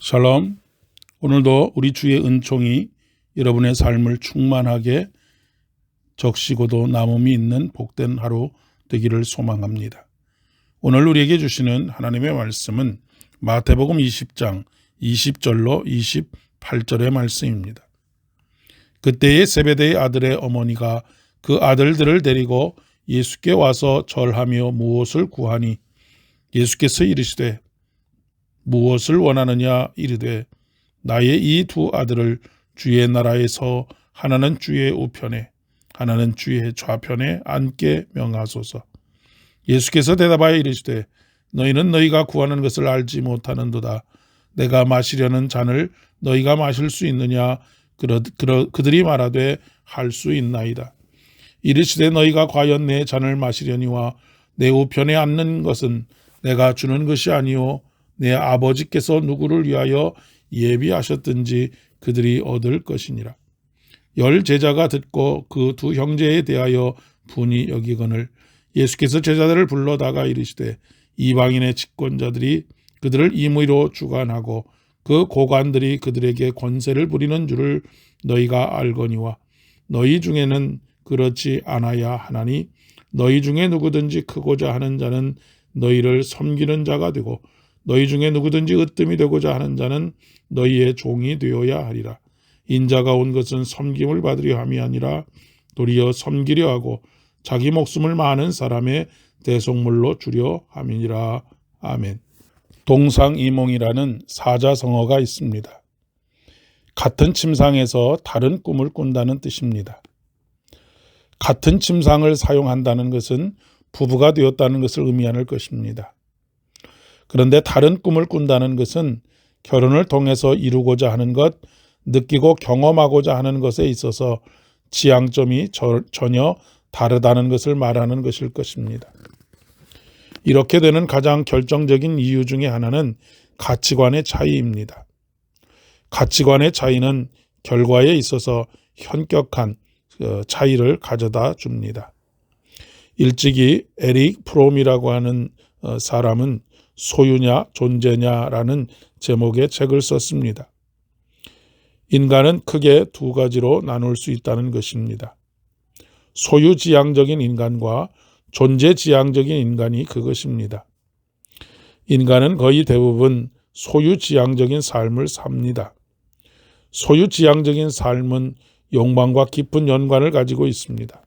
샬롬. 오늘도 우리 주의 은총이 여러분의 삶을 충만하게 적시고도 남음이 있는 복된 하루 되기를 소망합니다. 오늘 우리에게 주시는 하나님의 말씀은 마태복음 20장 20절로 28절의 말씀입니다. 그때에 세베대의 아들의 어머니가 그 아들들을 데리고 예수께 와서 절하며 무엇을 구하니 예수께서 이르시되 무엇을 원하느냐 이르되 나의 이 두 아들을 주의 나라에서 하나는 주의 우편에 하나는 주의 좌편에 앉게 명하소서. 예수께서 대답하여 이르시되 너희는 너희가 구하는 것을 알지 못하는도다. 내가 마시려는 잔을 너희가 마실 수 있느냐? 그들이 말하되 할 수 있나이다. 이르시되 너희가 과연 내 잔을 마시려니와 내 우편에 앉는 것은 내가 주는 것이 아니요 내 아버지께서 누구를 위하여 예비하셨든지 그들이 얻을 것이니라. 10 제자가 듣고 그 두 형제에 대하여 분이 여기거늘 예수께서 제자들을 불러다가 이르시되 이방인의 집권자들이 그들을 임의로 주관하고 그 고관들이 그들에게 권세를 부리는 줄을 너희가 알거니와 너희 중에는 그렇지 않아야 하나니 너희 중에 누구든지 크고자 하는 자는 너희를 섬기는 자가 되고 너희 중에 누구든지 으뜸이 되고자 하는 자는 너희의 종이 되어야 하리라. 인자가 온 것은 섬김을 받으려 함이 아니라 도리어 섬기려 하고 자기 목숨을 많은 사람의 대속물로 주려 함이니라. 아멘. 동상이몽이라는 사자성어가 있습니다. 같은 침상에서 다른 꿈을 꾼다는 뜻입니다. 같은 침상을 사용한다는 것은 부부가 되었다는 것을 의미하는 것입니다. 그런데 다른 꿈을 꾼다는 것은 결혼을 통해서 이루고자 하는 것, 느끼고 경험하고자 하는 것에 있어서 지향점이 전혀 다르다는 것을 말하는 것일 것입니다. 이렇게 되는 가장 결정적인 이유 중에 하나는 가치관의 차이입니다. 가치관의 차이는 결과에 있어서 현격한 차이를 가져다 줍니다. 일찍이 에릭 프롬이라고 하는 사람은 소유냐 존재냐라는 제목의 책을 썼습니다. 인간은 크게 두 가지로 나눌 수 있다는 것입니다. 소유지향적인 인간과 존재지향적인 인간이 그것입니다. 인간은 거의 대부분 소유지향적인 삶을 삽니다. 소유지향적인 삶은 욕망과 깊은 연관을 가지고 있습니다.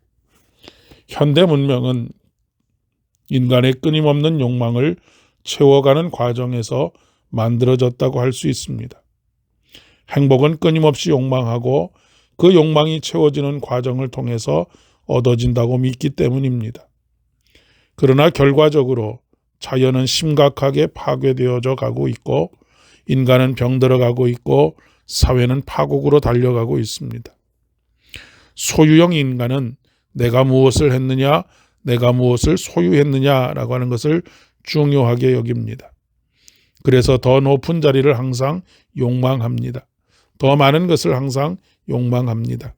현대 문명은 인간의 끊임없는 욕망을 채워가는 과정에서 만들어졌다고 할 수 있습니다. 행복은 끊임없이 욕망하고 그 욕망이 채워지는 과정을 통해서 얻어진다고 믿기 때문입니다. 그러나 결과적으로 자연은 심각하게 파괴되어져 가고 있고 인간은 병들어 가고 있고 사회는 파국으로 달려가고 있습니다. 소유형 인간은 내가 무엇을 했느냐, 내가 무엇을 소유했느냐라고 하는 것을 중요하게 여깁니다. 그래서 더 높은 자리를 항상 욕망합니다. 더 많은 것을 항상 욕망합니다.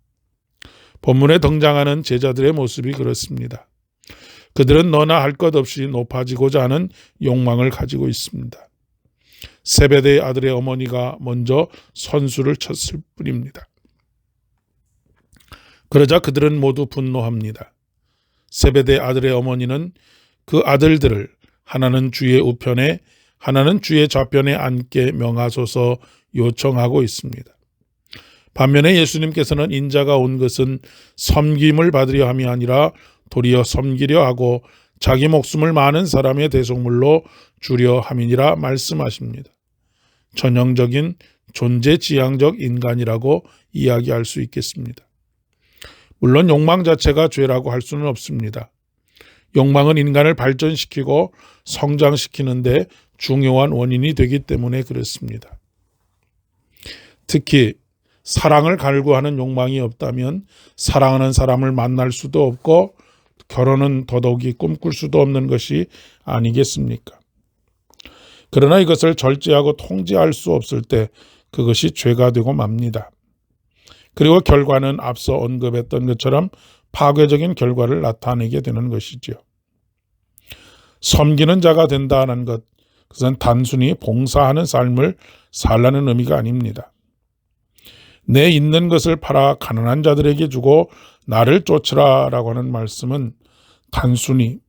본문에 등장하는 제자들의 모습이 그렇습니다. 그들은 너나 할 것 없이 높아지고자 하는 욕망을 가지고 있습니다. 세베대의 아들의 어머니가 먼저 선수를 쳤을 뿐입니다. 그러자 그들은 모두 분노합니다. 세베대의 아들의 어머니는 그 아들들을 하나는 주의 우편에 하나는 주의 좌편에 앉게 명하소서 요청하고 있습니다. 반면에 예수님께서는 인자가 온 것은 섬김을 받으려 함이 아니라 도리어 섬기려 하고 자기 목숨을 많은 사람의 대속물로 주려 함이니라 말씀하십니다. 전형적인 존재지향적 인간이라고 이야기할 수 있겠습니다. 물론 욕망 자체가 죄라고 할 수는 없습니다. 욕망은 인간을 발전시키고 성장시키는데 중요한 원인이 되기 때문에 그렇습니다. 특히 사랑을 갈구하는 욕망이 없다면 사랑하는 사람을 만날 수도 없고 결혼은 더더욱이 꿈꿀 수도 없는 것이 아니겠습니까? 그러나 이것을 절제하고 통제할 수 없을 때 그것이 죄가 되고 맙니다. 그리고 결과는 앞서 언급했던 것처럼 파괴적인 결과를 나타내게 되는 것이지요. 섬기는 자가 된다는 것, 그것은 단순히 봉사하는 삶을 살라는 의미가 아닙니다. 내 있는 것을 팔아 가난한 자들에게 주고 나를 쫓으라 라고 하는 말씀은 단순히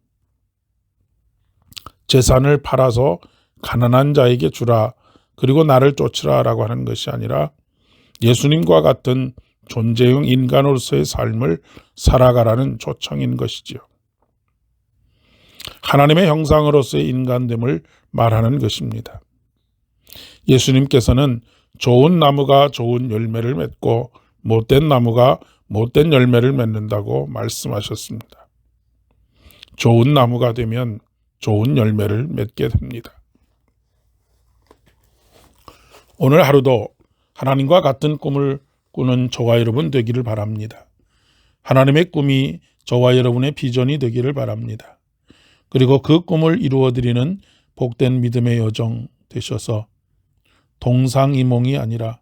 재산을 팔아서 가난한 자에게 주라 그리고 나를 쫓으라 라고 하는 것이 아니라 예수님과 같은 존재형 인간으로서의 삶을 살아가라는 초청인 것이지요. 하나님의 형상으로서의 인간됨을 말하는 것입니다. 예수님께서는 좋은 나무가 좋은 열매를 맺고 못된 나무가 못된 열매를 맺는다고 말씀하셨습니다. 좋은 나무가 되면 좋은 열매를 맺게 됩니다. 오늘 하루도 하나님과 같은 꿈을 꾸는 저와 여러분 되기를 바랍니다. 하나님의 꿈이 저와 여러분의 비전이 되기를 바랍니다. 그리고 그 꿈을 이루어드리는 복된 믿음의 여정 되셔서 동상이몽이 아니라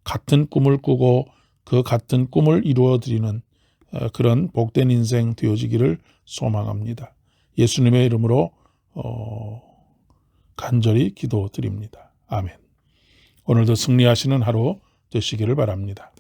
같은 꿈을 꾸고 그 같은 꿈을 이루어드리는 그런 복된 인생 되어지기를 소망합니다. 예수님의 이름으로 간절히 기도드립니다. 아멘. 오늘도 승리하시는 하루 되시기를 바랍니다.